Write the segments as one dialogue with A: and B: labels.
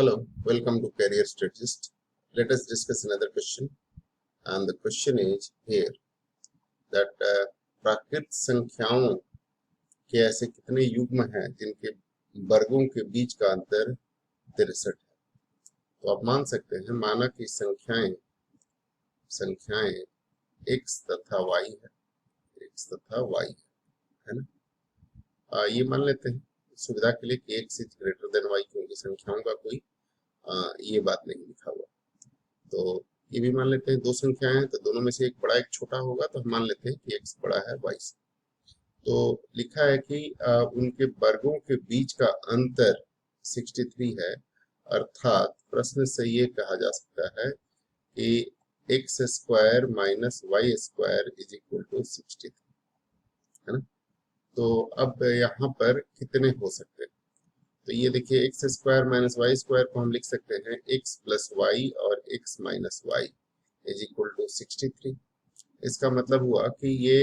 A: Hello, welcome to Career Strategist. Let us discuss another question. And the question is here that प्राकृत संख्याओं के ऐसे कितने युग्म हैं जिनके वर्गों के बीच का अंतर 63 है। तो आप मान सकते हैं, माना कि संख्याएं x तथा y है, x तथा y है ना। ये मान लेते हैं सुविधा के लिए कि x is greater than y, क्योंकि संख्याओं का कोई ये बात नहीं लिखा हुआ। तो ये भी मान लेते हैं दो संख्याएं हैं तो दोनों में से एक बड़ा एक छोटा होगा, तो हम मान लेते हैं कि x बड़ा है y से। तो लिखा है कि उनके वर्गों के बीच का अंतर 63 है, अर्थात प्रश्न से ये कहा जा सकता है कि x square minus y square is equal to 63, है ना। तो अब यहाँ पर कितने हो सकते हैं? तो ये देखिए, x square minus y square को हम लिख सकते हैं x प्लस वाई और x minus y is equal to 63। इसका मतलब हुआ कि ये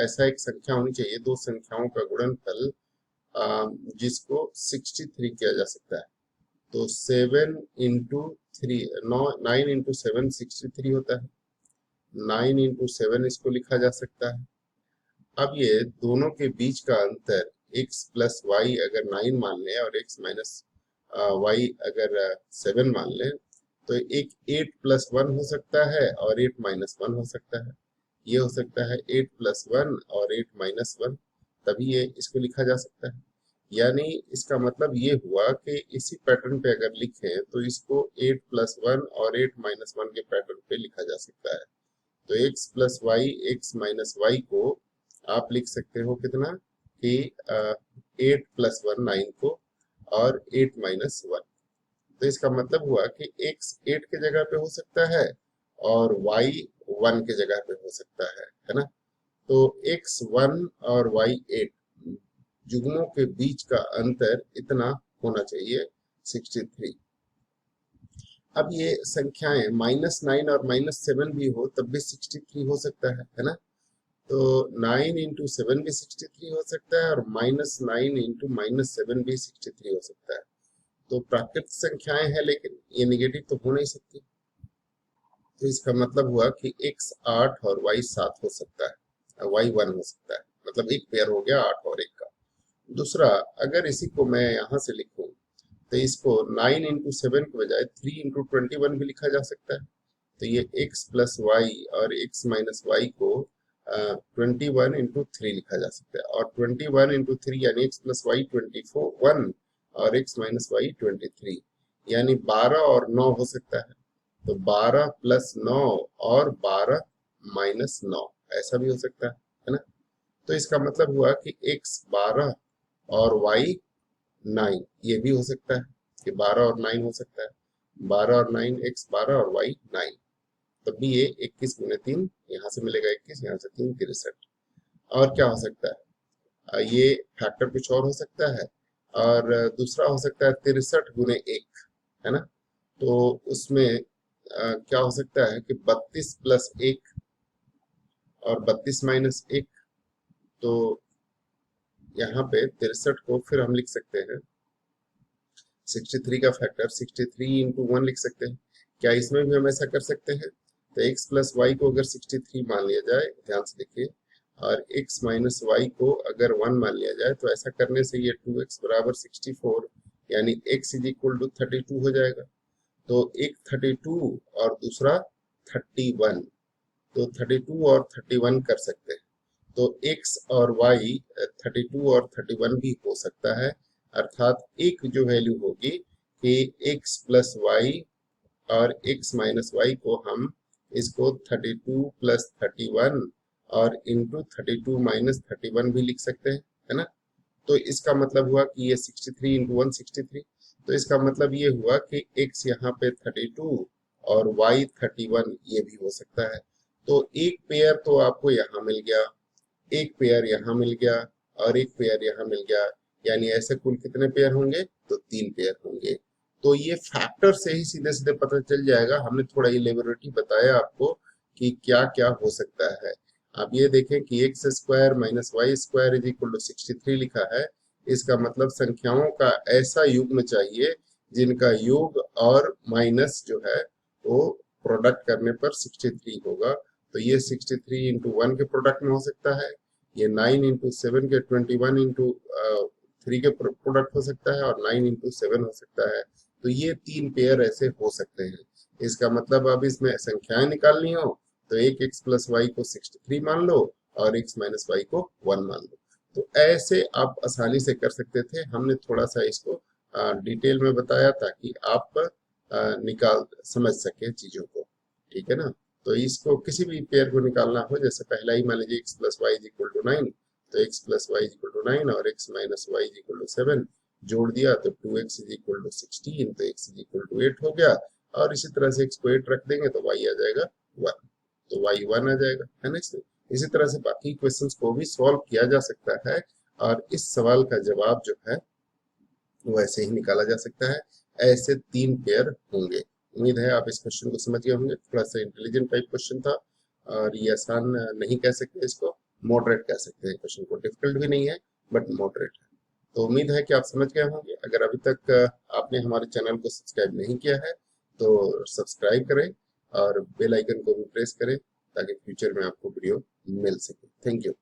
A: ऐसा एक संख्या होनी चाहिए, दो संख्याओं का गुणनफल जिसको 63 किया जा सकता है। तो 7 इंटू 3 9 इंटू 7 63 होता है, 9 इंटू 7 इसको लिखा जा सकता है। अब ये दोनों के बीच का अंतर x प्लस वाई अगर 9 मान लें और x माइनस वाई अगर 7 मान लें, तो एक 8 प्लस 1 हो सकता है और 8 माइनस 1 हो सकता है। ये हो सकता है 8 प्लस 1 और 8 माइनस 1, तभी ये इसको लिखा जा सकता है। यानी इसका मतलब ये हुआ कि इसी पैटर्न पे अगर लिखें तो इसको 8 प्लस 1 और 8 माइनस 1 के पैटर्न पे लिखा जा सकता है। तो x plus y x minus y को आप लिख सकते हो कितना कि 8 प्लस 1 9 को और 8 माइनस 1। तो इसका मतलब हुआ कि x 8 के जगह पे हो सकता है और y 1 के जगह पे हो सकता है ना। तो x 1 और y 8 युग्मों के बीच का अंतर इतना होना चाहिए 63। अब ये संख्याएं -9 और -7 भी हो तब भी 63 हो सकता है ना। तो 9 इंटू 7 भी 63 हो सकता है और -9 इंटू -7 भी 63 हो सकता है। तो प्राकृत संख्याएं हैं लेकिन ये निगेटिव तो हो नहीं सकती। तो इसका मतलब हुआ कि x 8 और y 7 हो सकता है, y 1 हो सकता है, मतलब एक पेयर हो गया 8 और 1 का। दूसरा, अगर इसी को मैं यहाँ से लिखूं तो इसको 9 इंटू 7 के बजाय 3 इंटू 21 भी लिखा जा सकता है। तो ये x प्लस वाई और x माइनस वाई को 21 इंटू 3 लिखा जा सकता है, और 21 इंटू 3 यानी x प्लस वाई 21 और x माइनस वाई 23, यानी 12 और 9 हो सकता है। तो 12 प्लस 9 और 12 माइनस 9 ऐसा भी हो सकता है ना। तो इसका मतलब हुआ कि x 12 और y 9 ये भी हो सकता है कि 12 और 9 हो सकता है, 12 और 9 x 12 और y 9, तब भी ये 21 गुने 3, यहाँ से मिलेगा 21, यहाँ से 3 63। और क्या हो सकता है? ये फैक्टर कुछ और हो सकता है, और दूसरा हो सकता है 63 गुने 1, है ना। तो उसमें क्या हो सकता है कि 32 प्लस 1 और 32 माइनस 1। तो यहाँ पे 63 को फिर हम लिख सकते हैं 63 का फैक्टर 63 इंटू 1 लिख सकते हैं। क्या इसमें भी हम ऐसा कर सकते हैं? तो x प्लस वाई को अगर 63 मान लिया जाए, ध्यान से देखिए, और x माइनस वाई को अगर 1 मान लिया जाए, तो ऐसा करने से ये 2x बराबर 64 यानी x इज इक्वल टू 32 हो जाएगा। तो एक 32 और दूसरा 31, तो 32 और 31 कर सकते हैं। तो x और y 32 और 31 भी हो सकता है, अर्थात एक जो वैल्यू होगी कि x प्लस वाई और x माइनस वाई को हम इसको 32 प्लस 31 और इंटू 32 माइनस 31 भी लिख सकते हैं, है ना। तो इसका मतलब हुआ कि ये 63 इंटू 1 63। तो इसका मतलब ये हुआ कि x यहाँ पे 32 और y 31 ये भी हो सकता है। तो एक पेयर तो आपको यहाँ मिल गया, एक पेयर यहाँ मिल गया और एक पेयर यहाँ मिल गया, यानी ऐसे कुल कितने पेयर होंगे? तो 3 पेयर होंगे। तो ये फैक्टर से ही सीधे सीधे पता चल जाएगा। हमने थोड़ा इलेबोरेटली बताया आपको कि क्या क्या हो सकता है। आप ये देखें कि x square minus y square is equal to 63 लिखा है, इसका मतलब संख्याओं का ऐसा युग्म चाहिए जिनका योग और माइनस जो है वो प्रोडक्ट करने पर 63 होगा। तो ये 63 इंटू 1 के प्रोडक्ट में हो सकता है, ये 9 इंटू 7 के 21 इंटू 3 के प्रोडक्ट हो सकता है, और 9 इंटू 7 हो सकता है। तो ये 3 पेयर ऐसे हो सकते हैं। इसका मतलब अब इसमें संख्याएं निकालनी हो तो एक x प्लस वाई को 63 मान लो और x माइनस वाई को 1 मान लो। तो ऐसे आप आसानी से कर सकते थे। हमने थोड़ा सा इसको डिटेल में बताया ताकि आप निकाल समझ सके चीजों को, ठीक है ना। तो इसको किसी भी पेयर को निकालना हो, जैसे पहला ही मान लीजिए x plus y is equal to 9, तो x plus y is equal to 9 और x minus y is equal to 7 जोड़ दिया तो 2x इज इक्वल टू 16, तो x इज इक्वल टू 8 हो गया। और इसी तरह से x को 8 रख देंगे तो y आ जाएगा 1, तो y 1 आ जाएगा, है ना। इसी तरह से बाकी क्वेश्चंस को भी सॉल्व किया जा सकता है और इस सवाल का जवाब जो है वो ऐसे ही निकाला जा सकता है। ऐसे 3 पेयर होंगे। उम्मीद है आप इस क्वेश्चन को समझ गए होंगे। थोड़ा सा इंटेलिजेंट टाइप क्वेश्चन था और ये आसान नहीं कह सकते, इसको मॉडरेट कह सकते हैं। क्वेश्चन को डिफिकल्ट भी नहीं है बट मॉडरेट है। तो उम्मीद है कि आप समझ गए होंगे। अगर अभी तक आपने हमारे चैनल को सब्सक्राइब नहीं किया है तो सब्सक्राइब करें और बेल आइकन को भी प्रेस करें ताकि फ्यूचर में आपको वीडियो मिल सके। Thank you.